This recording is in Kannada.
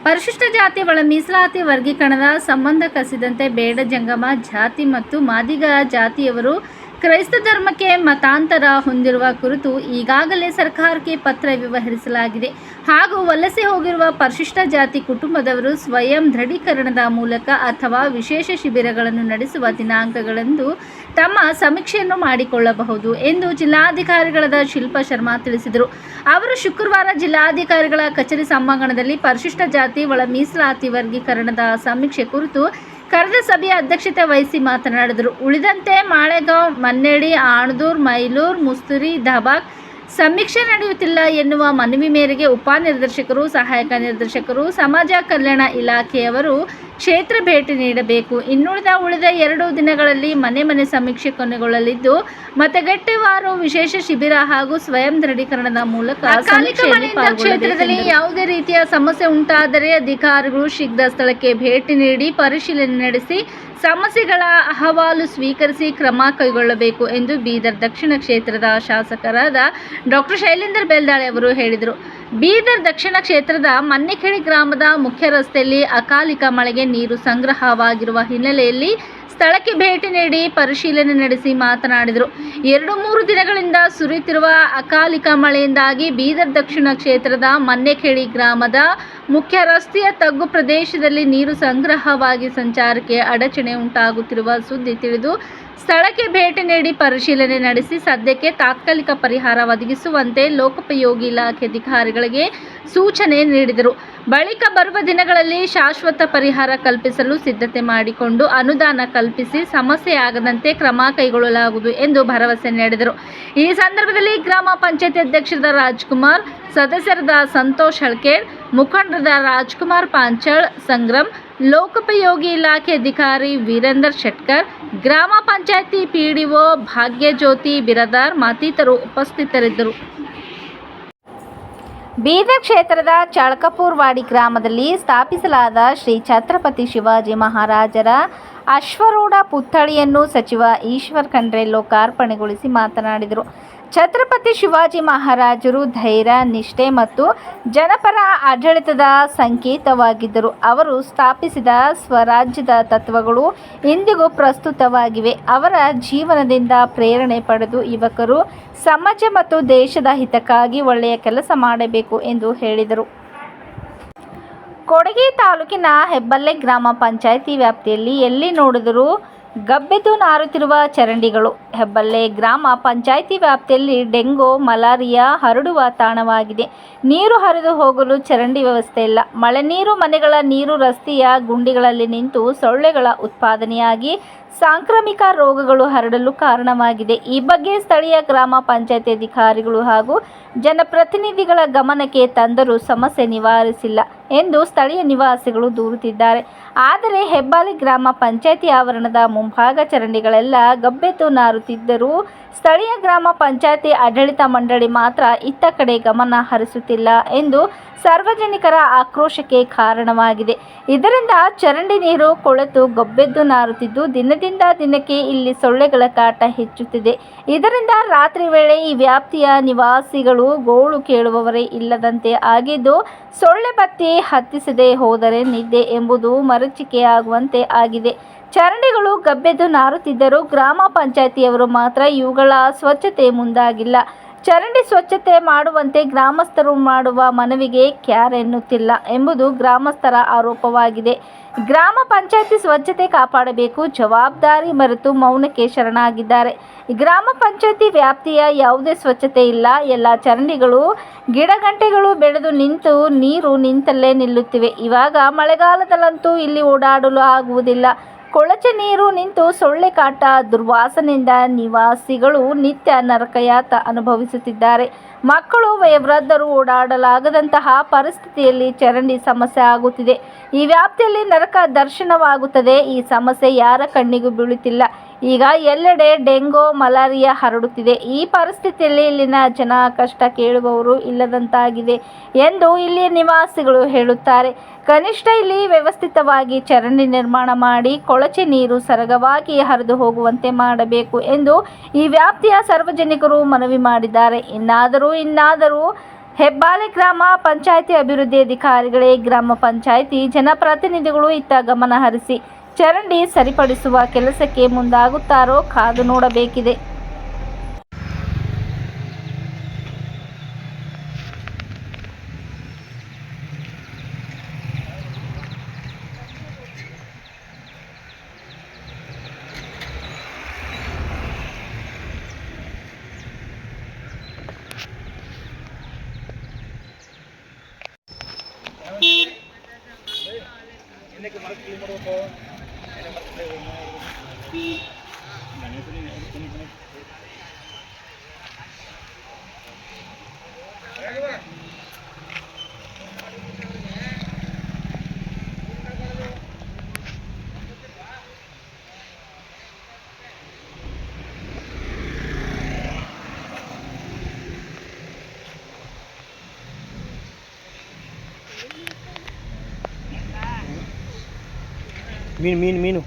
ಪರಿಶಿಷ್ಟ ಜಾತಿ ಒಳ ಮೀಸಲಾತಿ ವರ್ಗೀಕರಣದ ಸಂಬಂಧ ಕಸಿದಂತೆ ಬೇಡ ಜಂಗಮ ಜಾತಿ ಮತ್ತು ಮಾದಿಗ ಜಾತಿಯವರು ಕ್ರೈಸ್ತ ಧರ್ಮಕ್ಕೆ ಮತಾಂತರ ಹೊಂದಿರುವ ಕುರಿತು ಈಗಾಗಲೇ ಸರ್ಕಾರಕ್ಕೆ ಪತ್ರ ವ್ಯವಹರಿಸಲಾಗಿದೆ ಹಾಗೂ ವಲಸೆ ಹೋಗಿರುವ ಪರಿಶಿಷ್ಟ ಜಾತಿ ಕುಟುಂಬದವರು ಸ್ವಯಂ ದೃಢೀಕರಣದ ಮೂಲಕ ಅಥವಾ ವಿಶೇಷ ಶಿಬಿರಗಳನ್ನು ನಡೆಸುವ ದಿನಾಂಕಗಳಂದು ತಮ್ಮ ಸಮೀಕ್ಷೆಯನ್ನು ಮಾಡಿಕೊಳ್ಳಬಹುದು ಎಂದು ಜಿಲ್ಲಾಧಿಕಾರಿಗಳಾದ ಶಿಲ್ಪಾ ಶರ್ಮಾ ತಿಳಿಸಿದರು. ಅವರು ಶುಕ್ರವಾರ ಜಿಲ್ಲಾಧಿಕಾರಿಗಳ ಕಚೇರಿ ಸಭಾಂಗಣದಲ್ಲಿ ಪರಿಶಿಷ್ಟ ಜಾತಿ ಒಳ ಮೀಸಲಾತಿ ವರ್ಗೀಕರಣದ ಸಮೀಕ್ಷೆ ಕುರಿತು ಕರೆದ ಸಭೆಯ ಅಧ್ಯಕ್ಷತೆ ವಹಿಸಿ ಮಾತನಾಡಿದರು. ಉಳಿದಂತೆ ಮಾಳೆಗಾಂವ್, ಮನ್ನೇಡಿ, ಆಣದೂರು, ಮೈಲೂರು, ಮುಸ್ತೂರಿ, ದಬಾಕ್ ಸಮೀಕ್ಷೆ ನಡೆಯುತ್ತಿಲ್ಲ ಎನ್ನುವ ಮನವಿ ಮೇರೆಗೆ ಉಪನಿರ್ದೇಶಕರು, ಸಹಾಯಕ ನಿರ್ದೇಶಕರು, ಸಮಾಜ ಕಲ್ಯಾಣ ಇಲಾಖೆಯವರು ಕ್ಷೇತ್ರ ಭೇಟಿ ನೀಡಬೇಕು. ಇನ್ನುಳಿದ 2 ದಿನಗಳಲ್ಲಿ ಮನೆ ಸಮೀಕ್ಷೆ ಕೊನೆಗೊಳ್ಳಲಿದ್ದು ಮತಗಟ್ಟೆವಾರು ವಿಶೇಷ ಶಿಬಿರ ಹಾಗೂ ಸ್ವಯಂ ದೃಢೀಕರಣದ ಮೂಲಕ ಕ್ಷೇತ್ರದಲ್ಲಿ ಯಾವುದೇ ರೀತಿಯ ಸಮಸ್ಯೆ ಉಂಟಾದರೆ ಅಧಿಕಾರಿಗಳು ಶೀಘ್ರ ಸ್ಥಳಕ್ಕೆ ಭೇಟಿ ನೀಡಿ ಪರಿಶೀಲನೆ ನಡೆಸಿ ಸಮಸ್ಯೆಗಳ ಅಹವಾಲು ಸ್ವೀಕರಿಸಿ ಕ್ರಮ ಕೈಗೊಳ್ಳಬೇಕು ಎಂದು ಬೀದರ್ ದಕ್ಷಿಣ ಕ್ಷೇತ್ರದ ಶಾಸಕರಾದ ಡಾಕ್ಟರ್ ಶೈಲೇಂದ್ರ ಬೆಲ್ದಾಳೆ ಅವರು ಹೇಳಿದರು. ಬೀದರ್ ದಕ್ಷಿಣ ಕ್ಷೇತ್ರದ ಮನ್ನೆಖೇಡಿ ಗ್ರಾಮದ ಮುಖ್ಯ ರಸ್ತೆಯಲ್ಲಿ ಅಕಾಲಿಕ ಮಳೆಗೆ ನೀರು ಸಂಗ್ರಹವಾಗಿರುವ ಹಿನ್ನೆಲೆಯಲ್ಲಿ ಸ್ಥಳಕ್ಕೆ ಭೇಟಿ ನೀಡಿ ಪರಿಶೀಲನೆ ನಡೆಸಿ ಮಾತನಾಡಿದರು. 2-3 ದಿನಗಳಿಂದ ಸುರಿಯುತ್ತಿರುವ ಅಕಾಲಿಕ ಮಳೆಯಿಂದಾಗಿ ಬೀದರ್ ದಕ್ಷಿಣ ಕ್ಷೇತ್ರದ ಮನ್ನೆಖೇಡಿ ಗ್ರಾಮದ ಮುಖ್ಯ ರಸ್ತೆಯ ತಗ್ಗು ಪ್ರದೇಶದಲ್ಲಿ ನೀರು ಸಂಗ್ರಹವಾಗಿ ಸಂಚಾರಕ್ಕೆ ಅಡಚಣೆ ಉಂಟಾಗುತ್ತಿರುವ ಸುದ್ದಿ ತಿಳಿದು ಸ್ಥಳಕ್ಕೆ ಭೇಟಿ ನೀಡಿ ಪರಿಶೀಲನೆ ನಡೆಸಿ ಸದ್ಯಕ್ಕೆ ತಾತ್ಕಾಲಿಕ ಪರಿಹಾರ ಒದಗಿಸುವಂತೆ ಲೋಕೋಪಯೋಗಿ ಇಲಾಖೆ ಅಧಿಕಾರಿಗಳಿಗೆ ಸೂಚನೆ ನೀಡಿದರು. ಬಳಿಕ ಬರುವ ದಿನಗಳಲ್ಲಿ ಶಾಶ್ವತ ಪರಿಹಾರ ಕಲ್ಪಿಸಲು ಸಿದ್ಧತೆ ಮಾಡಿಕೊಂಡು ಅನುದಾನ ಕಲ್ಪಿಸಿ ಸಮಸ್ಯೆಯಾಗದಂತೆ ಕ್ರಮ ಕೈಗೊಳ್ಳಲಾಗುವುದು ಎಂದು ಭರವಸೆ ನೀಡಿದರು. ಈ ಸಂದರ್ಭದಲ್ಲಿ ಗ್ರಾಮ ಪಂಚಾಯತ್ ಅಧ್ಯಕ್ಷರಾದ ರಾಜ್ಕುಮಾರ್, ಸದಸ್ಯರಾದ ಸಂತೋಷ್ ಹಳ್ಕೇಡ್, ಮುಖಂಡರಾದ ರಾಜ್ಕುಮಾರ್ ಪಾಂಚಾಳ್, ಸಂಗ್ರಮ್, ಲೋಕೋಪಯೋಗಿ ಇಲಾಖೆ ಅಧಿಕಾರಿ ವೀರೇಂದರ್ ಶೆಟ್ಕರ್, ಗ್ರಾಮ ಪಂಚಾಯತಿ ಪಿಡಿಒ ಭಾಗ್ಯಜ್ಯೋತಿ ಬಿರದಾರ್ ಮತ್ತಿತರರು ಉಪಸ್ಥಿತರಿದ್ದರು. ಬೀದರ್ ಕ್ಷೇತ್ರದ ಚಳಕಪುರವಾಡಿ ಗ್ರಾಮದಲ್ಲಿ ಸ್ಥಾಪಿಸಲಾದ ಶ್ರೀ ಛತ್ರಪತಿ ಶಿವಾಜಿ ಮಹಾರಾಜರ ಅಶ್ವಾರೂಢ ಪುತ್ಥಳಿಯನ್ನು ಸಚಿವ ಈಶ್ವರ್ ಖಂಡ್ರೆ ಲೋಕಾರ್ಪಣೆಗೊಳಿಸಿ ಮಾತನಾಡಿದರು. ಛತ್ರಪತಿ ಶಿವಾಜಿ ಮಹಾರಾಜರು ಧೈರ್ಯ, ನಿಷ್ಠೆ ಮತ್ತು ಜನಪರ ಆಡಳಿತದ ಸಂಕೇತವಾಗಿದ್ದರು. ಅವರು ಸ್ಥಾಪಿಸಿದ ಸ್ವರಾಜ್ಯದ ತತ್ವಗಳು ಇಂದಿಗೂ ಪ್ರಸ್ತುತವಾಗಿವೆ. ಅವರ ಜೀವನದಿಂದ ಪ್ರೇರಣೆ ಪಡೆದು ಯುವಕರು ಸಮಾಜ ಮತ್ತು ದೇಶದ ಹಿತಕ್ಕಾಗಿ ಒಳ್ಳೆಯ ಕೆಲಸ ಮಾಡಬೇಕು ಎಂದು ಹೇಳಿದರು. ಕೊಡಗಿ ತಾಲೂಕಿನ ಹೆಬ್ಬಲ್ಲೆ ಗ್ರಾಮ ಪಂಚಾಯಿತಿ ವ್ಯಾಪ್ತಿಯಲ್ಲಿ ಎಲ್ಲಿ ನೋಡಿದರೂ ಗಬ್ಬೆದ್ದು ನಾರುತ್ತಿರುವ ಚರಂಡಿಗಳು. ಹೆಬ್ಬಲ್ಲೆ ಗ್ರಾಮ ಪಂಚಾಯಿತಿ ವ್ಯಾಪ್ತಿಯಲ್ಲಿ ಡೆಂಗು, ಮಲೇರಿಯಾ ಹರಡುವ ತಾಣವಾಗಿದೆ. ನೀರು ಹರಿದು ಹೋಗಲು ಚರಂಡಿ ವ್ಯವಸ್ಥೆ ಇಲ್ಲ. ಮಳೆ ನೀರು ಮನೆಗಳ ನೀರು ರಸ್ತೆಯ ಗುಂಡಿಗಳಲ್ಲಿ ನಿಂತು ಸೊಳ್ಳೆಗಳ ಉತ್ಪಾದನೆಯಾಗಿ ಸಾಂಕ್ರಾಮಿಕ ರೋಗಗಳು ಹರಡಲು ಕಾರಣವಾಗಿದೆ. ಈ ಬಗ್ಗೆ ಸ್ಥಳೀಯ ಗ್ರಾಮ ಪಂಚಾಯಿತಿ ಅಧಿಕಾರಿಗಳು ಹಾಗೂ ಜನಪ್ರತಿನಿಧಿಗಳ ಗಮನಕ್ಕೆ ತಂದರೂ ಸಮಸ್ಯೆ ನಿವಾರಿಸಿಲ್ಲ ಎಂದು ಸ್ಥಳೀಯ ನಿವಾಸಿಗಳು ದೂರುತ್ತಿದ್ದಾರೆ. ಆದರೆ ಹೆಬ್ಬಾಲೆ ಗ್ರಾಮ ಪಂಚಾಯಿತಿ ಆವರಣದ ಮುಂಭಾಗ ಚರಂಡಿಗಳೆಲ್ಲ ಗಬ್ಬೆದ್ದು ನಾರುತ್ತಿದ್ದರೂ ಸ್ಥಳೀಯ ಗ್ರಾಮ ಪಂಚಾಯಿತಿ ಆಡಳಿತ ಮಂಡಳಿ ಮಾತ್ರ ಇತ್ತ ಕಡೆ ಗಮನ ಹರಿಸುತ್ತಿಲ್ಲ ಎಂದು ಸಾರ್ವಜನಿಕರ ಆಕ್ರೋಶಕ್ಕೆ ಕಾರಣವಾಗಿದೆ. ಇದರಿಂದ ಚರಂಡಿ ನೀರು ಕೊಳೆತು ಗಬ್ಬೆದ್ದು ನಾರುತ್ತಿದ್ದು ದಿನದಿಂದ ದಿನಕ್ಕೆ ಇಲ್ಲಿ ಸೊಳ್ಳೆಗಳ ಕಾಟ ಹೆಚ್ಚುತ್ತಿದೆ. ಇದರಿಂದ ರಾತ್ರಿ ವೇಳೆ ಈ ವ್ಯಾಪ್ತಿಯ ನಿವಾಸಿಗಳು ಗೋಳು ಕೇಳುವವರೇ ಇಲ್ಲದಂತೆ ಆಗಿದ್ದು, ಸೊಳ್ಳೆ ಬತ್ತಿ ಹತ್ತಿಸದೆ ಹೋದರೆ ನಿದ್ದೆ ಎಂಬುದು ಮರೀಚಿಕೆಯಾಗುವಂತೆ ಆಗಿದೆ. ಚರಂಡಿಗಳು ಗಬ್ಬೆದ್ದು ನಾರುತ್ತಿದ್ದರೂ ಗ್ರಾಮ ಪಂಚಾಯಿತಿಯವರು ಮಾತ್ರ ಇವುಗಳ ಸ್ವಚ್ಛತೆ ಮುಂದಾಗಿಲ್ಲ. ಚರಂಡಿ ಸ್ವಚ್ಛತೆ ಮಾಡುವಂತೆ ಗ್ರಾಮಸ್ಥರು ಮಾಡುವ ಮನವಿಗೆ ಕ್ಯಾರೆ ಎನ್ನುತ್ತಿಲ್ಲ ಎಂಬುದು ಗ್ರಾಮಸ್ಥರ ಆರೋಪವಾಗಿದೆ. ಗ್ರಾಮ ಪಂಚಾಯಿತಿ ಸ್ವಚ್ಛತೆ ಕಾಪಾಡಬೇಕು, ಜವಾಬ್ದಾರಿ ಮರೆತು ಮೌನಕ್ಕೆ ಶರಣಾಗಿದ್ದಾರೆ. ಗ್ರಾಮ ಪಂಚಾಯಿತಿ ವ್ಯಾಪ್ತಿಯ ಯಾವುದೇ ಸ್ವಚ್ಛತೆ ಇಲ್ಲ. ಎಲ್ಲ ಚರಂಡಿಗಳು ಗಿಡಗಂಟೆಗಳು ಬೆಳೆದು ನಿಂತು ನೀರು ನಿಂತಲ್ಲೇ ನಿಲ್ಲುತ್ತಿವೆ. ಇವಾಗ ಮಳೆಗಾಲದಲ್ಲಂತೂ ಇಲ್ಲಿ ಓಡಾಡಲು ಆಗುವುದಿಲ್ಲ. ಕೊಳಚೆ ನೀರು ನಿಂತು ಸೊಳ್ಳೆ ಕಾಟ, ದುರ್ವಾಸನೆಯಿಂದ ನಿವಾಸಿಗಳು ನಿತ್ಯ ನರಕಯಾತ ಅನುಭವಿಸುತ್ತಿದ್ದಾರೆ. ಮಕ್ಕಳು, ವಯೋವೃದ್ಧರು ಓಡಾಡಲಾಗದಂತಹ ಪರಿಸ್ಥಿತಿಯಲ್ಲಿ ಚರಂಡಿ ಸಮಸ್ಯೆ ಆಗುತ್ತಿದೆ. ಈ ವ್ಯಾಪ್ತಿಯಲ್ಲಿ ನರಕ ದರ್ಶನವಾಗುತ್ತದೆ. ಈ ಸಮಸ್ಯೆ ಯಾರ ಕಣ್ಣಿಗೂ ಬೀಳುತ್ತಿಲ್ಲ. ಈಗ ಎಲ್ಲೆಡೆ ಡೆಂಗು, ಮಲೇರಿಯಾ ಹರಡುತ್ತಿದೆ. ಈ ಪರಿಸ್ಥಿತಿಯಲ್ಲಿ ಇಲ್ಲಿನ ಜನ ಕಷ್ಟ ಕೇಳುವವರು ಇಲ್ಲದಂತಾಗಿದೆ ಎಂದು ಇಲ್ಲಿಯ ನಿವಾಸಿಗಳು ಹೇಳುತ್ತಾರೆ. ಕನಿಷ್ಠ ಇಲ್ಲಿ ವ್ಯವಸ್ಥಿತವಾಗಿ ಚರಂಡಿ ನಿರ್ಮಾಣ ಮಾಡಿ ಕೊಳಚೆ ನೀರು ಸರಾಗವಾಗಿ ಹರಿದು ಹೋಗುವಂತೆ ಮಾಡಬೇಕು ಎಂದು ಈ ವ್ಯಾಪ್ತಿಯ ಸಾರ್ವಜನಿಕರು ಮನವಿ ಮಾಡಿದ್ದಾರೆ. ಇನ್ನಾದರೂ ಹೆಬ್ಬಾಲೆ ಗ್ರಾಮ ಪಂಚಾಯಿತಿ ಅಭಿವೃದ್ಧಿ ಅಧಿಕಾರಿಗಳೇ ಗ್ರಾಮ ಪಂಚಾಯಿತಿ ಜನಪ್ರತಿನಿಧಿಗಳು ಇತ್ತ ಗಮನ ಹರಿಸಿ ಚರಂಡಿ ಸರಿಪಡಿಸುವ ಕೆಲಸಕ್ಕೆ ಮುಂದಾಗುತ್ತಾರೋ ಕಾದು ನೋಡಬೇಕಿದೆ. ಮೀನು